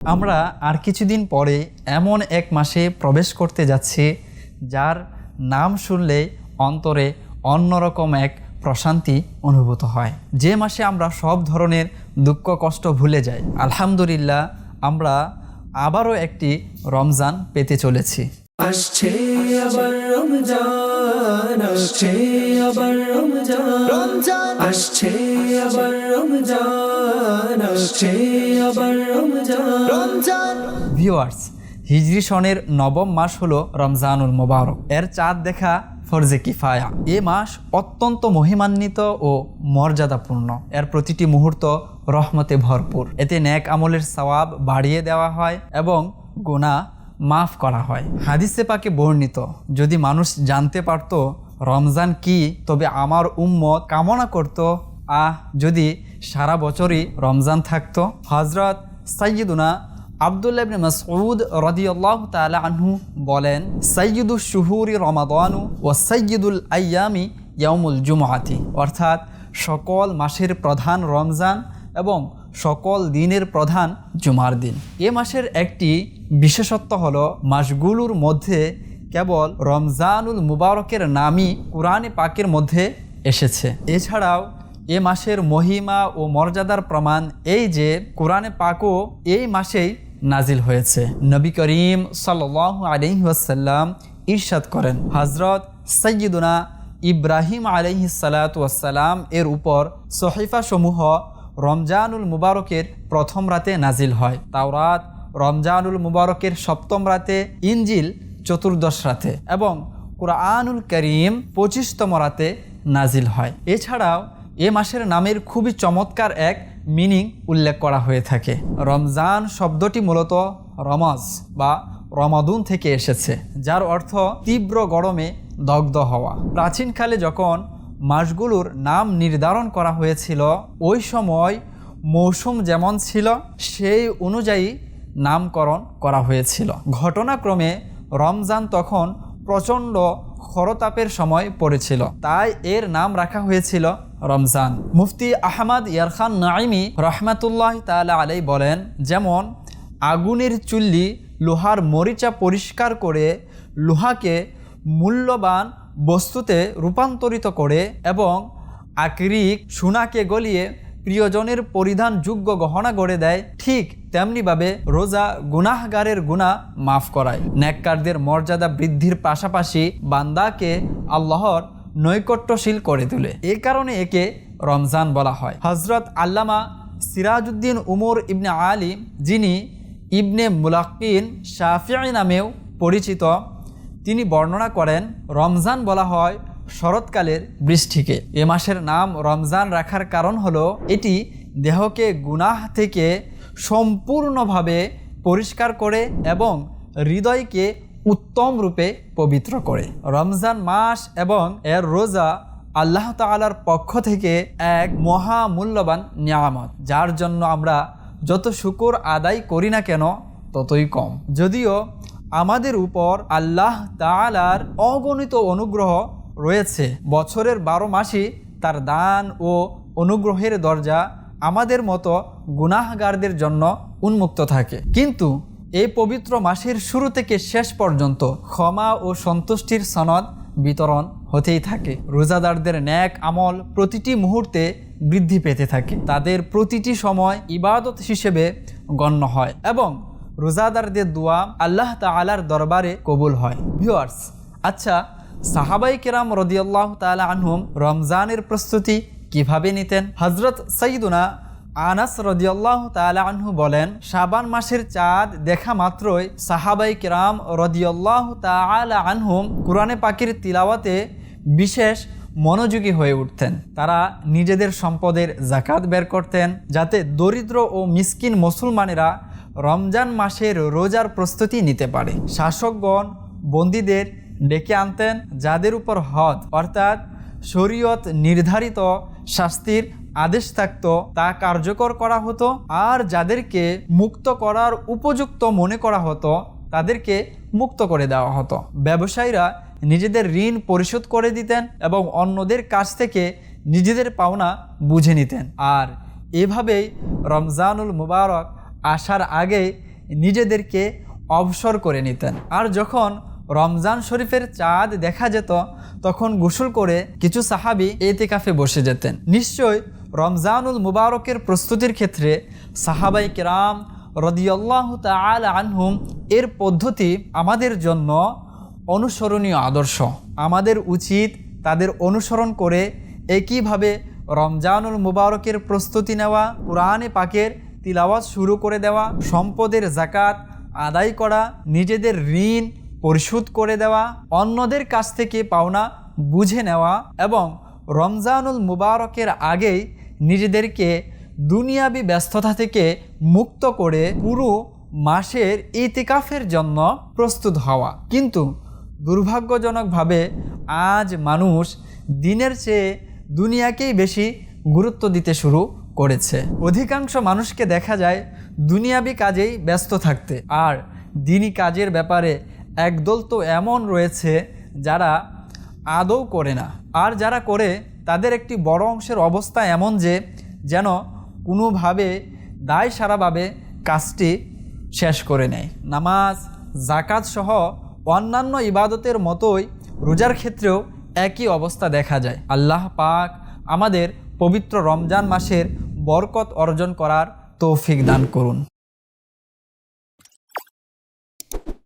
আমরা আর কিছুদিন পরে এমন এক মাসে প্রবেশ করতে যাচ্ছি যার নাম শুনলে অন্তরে অন্যরকম এক প্রশান্তি অনুভূত হয়, যে মাসে আমরা সব ধরনের দুঃখ কষ্ট ভুলে যাই। আলহামদুলিল্লাহ, আমরা আবারও একটি রমজান পেতে চলেছি। আসছে আবার রমজান, আসছে আবার রমজান, আসছে আবার রমজান, আসছে আবার রমজান। ভিউয়ার্স, হিজরি সনের নবম মাস হলো রমজানুল মুবারক। এর চাঁদ দেখা ফরজে কিফায়া। এ মাস অত্যন্ত মহিমান্বিত ও মর্যাদাপূর্ণ। এর প্রতিটি মুহূর্ত রহমতে ভরপুর। এতে নেক আমলের সওয়াব বাড়িয়ে দেওয়া হয় এবং গুনাহ মাফ করা হয়। হাদিসে পাকে বর্ণিত, যদি মানুষ জানতে পারত রমজান কি, তবে আমার উম্মত কামনা করত যদি সারা বছরই রমজান থাকতো। হযরত সাইয়্যিদুনা আব্দুল্লাহ ইবনে মাসউদ রাদিয়াল্লাহু তাআলা আনহু বলেন, সাইয়্যিদুশ শুহুরি রমাদানু ওয়া সাইয়্যিদুল আইয়ামি ইয়াউমুল জুমআতি, অর্থাৎ সকল মাসের প্রধান রমজান এবং সকল দিনের প্রধান জুমার দিন। এ মাসের একটি বিশেষত্ব হলো মাসগুলোর মধ্যে কেবল রমজানুল মুবারকের নামই কুরআনে পাকের মধ্যে এসেছে। এছাড়াও এ মাসের মহিমা ও মর্যাদার প্রমাণ এই যে কুরআনে পাকও এই মাসেই নাজিল হয়েছে। নবী করিম সাল্লাল্লাহু আলাইহি ওয়াসাল্লাম ইরশাদ করেন, হযরত সাইয়্যিদুনা ইব্রাহিম আলাইহিস সালাতু ওয়াসসালাম এর উপর সহিফা সমূহ রমজানুল মুবারকের প্রথম রাতে নাজিল হয়। তাওরাত রমজানুল মুবারকের সপ্তম রাতে, ইনজিল চতুর্দশ রাতে এবং কুরআনুল কারীম 25তম রাতে নাজিল হয়। এছাড়াও এ মাসের নামের খুবই চমৎকার এক মিনিং উল্লেখ করা হয়ে থাকে। রমজান শব্দটি মূলত রমজ বা রমাদুন থেকে এসেছে, যার অর্থ তীব্র গরমে দগ্ধ হওয়া। প্রাচীনকালে যখন মাসগুলোর নাম নির্ধারণ করা হয়েছিল, ওই সময় মৌসুম যেমন ছিল সেই অনুযায়ী নামকরণ করা হয়েছিল। ঘটনাক্রমে রমজান তখন প্রচণ্ড খরতাপের সময় পড়েছিল, তাই এর নাম রাখা হয়েছিল রমজান। মুফতি আহমদ ইয়ারখান নাইমি রহমাতুল্লাহ তাআলা আলাইহি বলেন, যেমন আগুনের চুল্লি লোহার মরিচা পরিষ্কার করে লোহাকে মূল্যবান বস্তুতে রূপান্তরিত করে এবং আকরিক সোনাকে গলিয়ে প্রিয়জনের পরিধানযোগ্য গহনা গড়ে দেয়, ঠিক তেমনিভাবে রোজা গুনাহগারের গুনাহ মাফ করায়। নেককারদের মর্যাদা বৃদ্ধির পাশাপাশি বান্দাকে আল্লাহর নৈকট্যশীল করে তোলে। এ কারণে একে রমজান বলা হয়। হযরত আল্লামা সিরাজউদ্দিন উমর ইবনে আলী, যিনি ইবনে মুলাক্কিন শাফিঈ নামেও পরিচিত, তিনি বর্ণনা করেন, রমজান বলা হয় শরৎকালের বৃষ্টিকে। এ মাসের নাম রমজান রাখার কারণ হলো এটি দেহকে গুনাহ থেকে সম্পূর্ণভাবে পরিষ্কার করে এবং হৃদয়কে উত্তম রূপে পবিত্র করে। রমজান মাস এবং এর রোজা আল্লাহ তাআলার পক্ষ থেকে এক মহামূল্যবান নিয়ামত, যার জন্য আমরা যত শুকর আদায় করি না কেন ততই কম। যদিও আমাদের উপর আল্লাহ তাআলার অগণিত অনুগ্রহ রয়েছে, বছরের 12 মাসই তার দান ও অনুগ্রহের দরজা আমাদের মতো গুনাহগারদের জন্য উন্মুক্ত থাকে, কিন্তু এই পবিত্র মাসের শুরু থেকে শেষ পর্যন্ত ক্ষমা ও সন্তুষ্টির সনদ বিতরণ হতেই থাকে। রোজাদারদের নেক আমল প্রতিটি মুহূর্তে বৃদ্ধি পেতে থাকে, তাদের প্রতিটি সময় ইবাদত হিসেবে গণ্য হয় এবং রোজাদারদের দোয়া আল্লাহ তাআলার দরবারে কবুল হয়। ভিউয়ার্স, আচ্ছা, সাহাবায়ে কেরাম রাদিয়াল্লাহু তাআলা আনহুম রমজানের প্রস্তুতি কিভাবে নিতেন? হযরত সাইয়্যিদুনা আনাস রাদিয়াল্লাহু তাআলা আনহু বলেন, শাবান মাসের চাঁদ দেখা মাত্রই সাহাবায়ে কেরাম রাদিয়াল্লাহু তাআলা আনহুম কুরআনে পাকের তিলাওয়াতে বিশেষ মনোযোগী হয়ে উঠতেন। তারা নিজেদের সম্পদের যাকাত বের করতেন, যাতে দরিদ্র ও মিসকিন মুসলমানেরা রমজান মাসের রোজার প্রস্তুতি নিতে পারে। শাসকগণ বন্দীদের ডেকে আনতেন, যাদের উপর হদ অর্থাৎ শরীয়ত নির্ধারিত শাস্তির আদেশ থাকত তা কার্যকর করা হতো, আর যাদেরকে মুক্ত করার উপযুক্ত মনে করা হতো তাদেরকে মুক্ত করে দেওয়া হতো। ব্যবসায়ীরা নিজেদের ঋণ পরিশোধ করে দিতেন এবং অন্যদের কাছ থেকে নিজেদের পাওনা বুঝে নিতেন। আর এভাবেই রমজানুল মুবারক আসার আগেই নিজেদেরকে অবসর করে নিতেন। আর যখন রমজান শরীফের চাঁদ দেখা যেত তখন গোসল করে কিছু সাহাবী ইতিকাফে বসে যেতেন। নিশ্চয় রমজানুল মুবারকের প্রস্তুতির ক্ষেত্রে সাহাবাই কেরাম রাদিয়াল্লাহু তাআলা আনহুম এর পদ্ধতি আমাদের জন্য অনুসরণীয় আদর্শ। আমাদের উচিত তাদের অনুসরণ করে একইভাবে রমজানুল মুবারকের প্রস্তুতি নেওয়া, কুরআনে পাকের তিলাওয়াত শুরু করে দেওয়া, সম্পদের যাকাত আদায় করা, নিজেদের ঋণ পরিশোধ করে দেওয়া, অন্যদের কাছ থেকে পাওনা বুঝে নেওয়া এবং রমজানুল মুবারকের আগেই নিজেদেরকে দুনিয়াবি ব্যস্ততা থেকে মুক্ত করে পুরো মাসের ইতিকাফের জন্য প্রস্তুত হওয়া। কিন্তু দুর্ভাগ্যজনকভাবে আজ মানুষ দিনের চেয়ে দুনিয়াকেই বেশি গুরুত্ব দিতে শুরু করেছে। অধিকাংশ মানুষকে দেখা যায় দুনিয়াবি কাজেই ব্যস্ত থাকতে, আর দিনী কাজের ব্যাপারে একদল তো এমন রয়েছে যারা আদৌ করে না, আর যারা করে তাদের একটি বড় অংশের অবস্থা এমন যে যেন কোনোভাবে দায় সারাভাবে কাজটি শেষ করে নেয়। নামাজ, যাকাত সহ অন্যান্য ইবাদতের মতোই রোজার ক্ষেত্রেও একই অবস্থা দেখা যায়। আল্লাহ পাক আমাদের পবিত্র রমজান মাসের বরকত অর্জন করার তৌফিক দান করুন।